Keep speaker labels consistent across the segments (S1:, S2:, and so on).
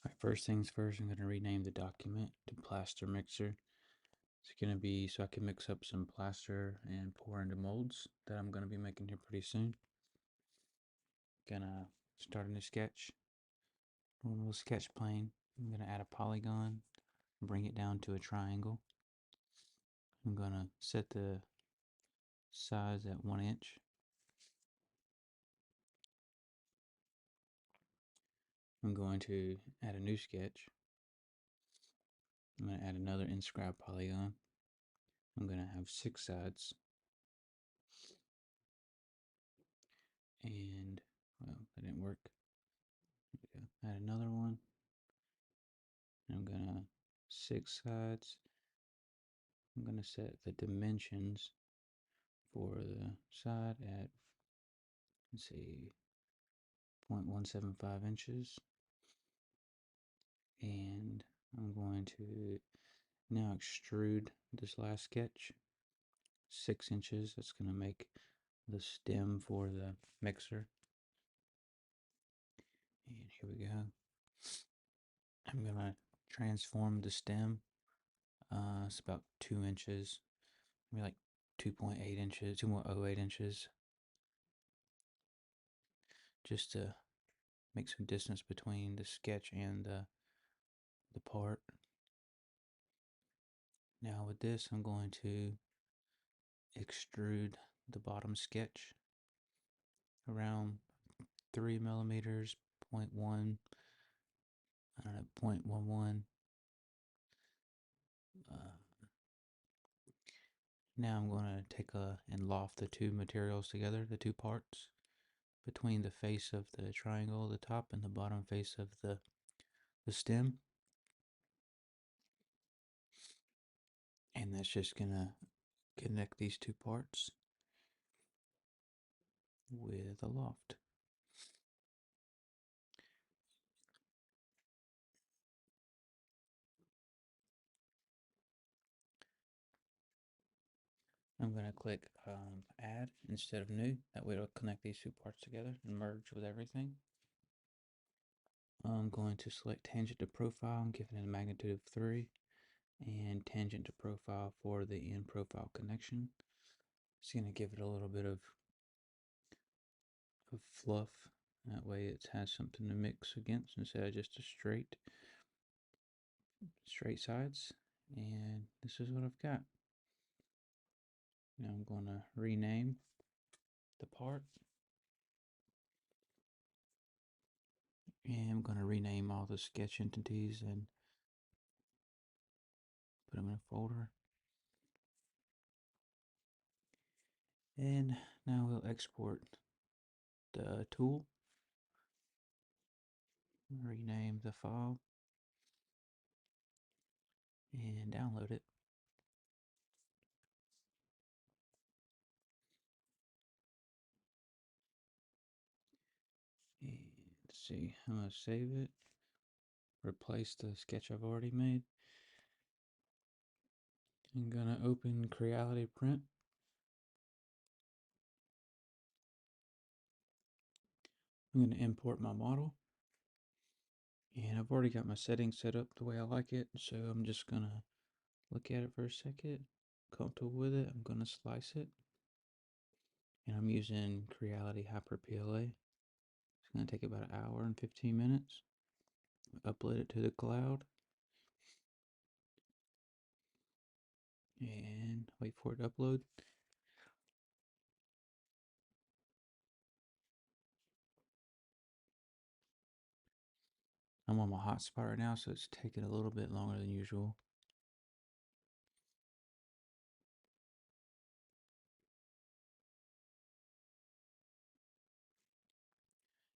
S1: Alright, first things first, I'm going to rename the document to plaster mixer. It's going to be so I can mix up some plaster and pour into molds that I'm going to be making here pretty soon. Gonna start a new sketch, normal sketch plane. I'm going to add a polygon, bring it down to a triangle. I'm going to set the size at 1 inch. I'm going to add a new sketch. I'm going to add another inscribed polygon. I'm going to have 6 sides. And, well, that didn't work. Add another one. I'm gonna 6 sides. I'm gonna set the dimensions for the side at, let's see, 0.175 inches. And I'm going to now extrude this last sketch 6 inches. That's gonna make the stem for the mixer. And here we go. I'm gonna transform the stem. It's about 2 inches, maybe like 2.8 inches, 2.08 inches, just to make some distance between the sketch and the part. Now with this, I'm going to extrude the bottom sketch around 3 millimeters, 0.1, I don't know, 0.11. Now I'm going to take and loft the two materials together, the two parts, between the face of the triangle, the top, and the bottom face of the stem. And that's just going to connect these two parts with a loft. I'm going to click add instead of new. That way it'll connect these two parts together and merge with everything. I'm going to select tangent to profile and give it a magnitude of 3, and tangent to profile for the in profile connection. It's going to give it a little bit of fluff. That way it has something to mix against instead of just a straight sides. And this is what I've got. Now I'm going to rename the part. And I'm going to rename all the sketch entities and put them in a folder. And now we'll export the tool, rename the file, and download it. And let's see, I'm going to save it, replace the sketch I've already made. I'm going to open Creality Print. I'm going to import my model. And I've already got my settings set up the way I like it, so I'm just going to look at it for a second. Comfortable with it, I'm going to slice it. And I'm using Creality Hyper PLA. It's going to take about an hour and 15 minutes. Upload it to the cloud. And wait for it to upload. I'm on my hotspot right now, so it's taking a little bit longer than usual.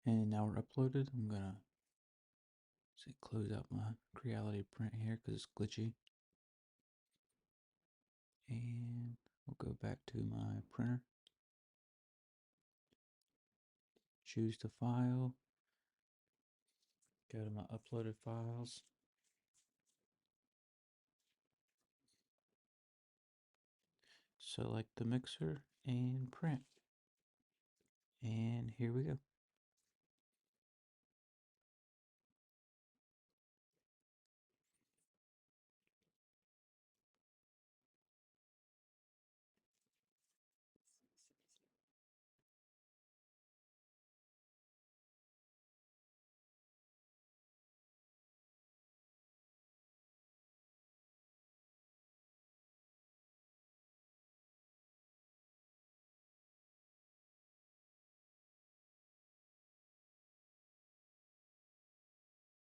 S1: And now we're uploaded. I'm gonna say close out my Creality Print here because it's glitchy. And we'll go back to my printer. Choose the file. Go to my uploaded files. Select the mixer and print. And here we go.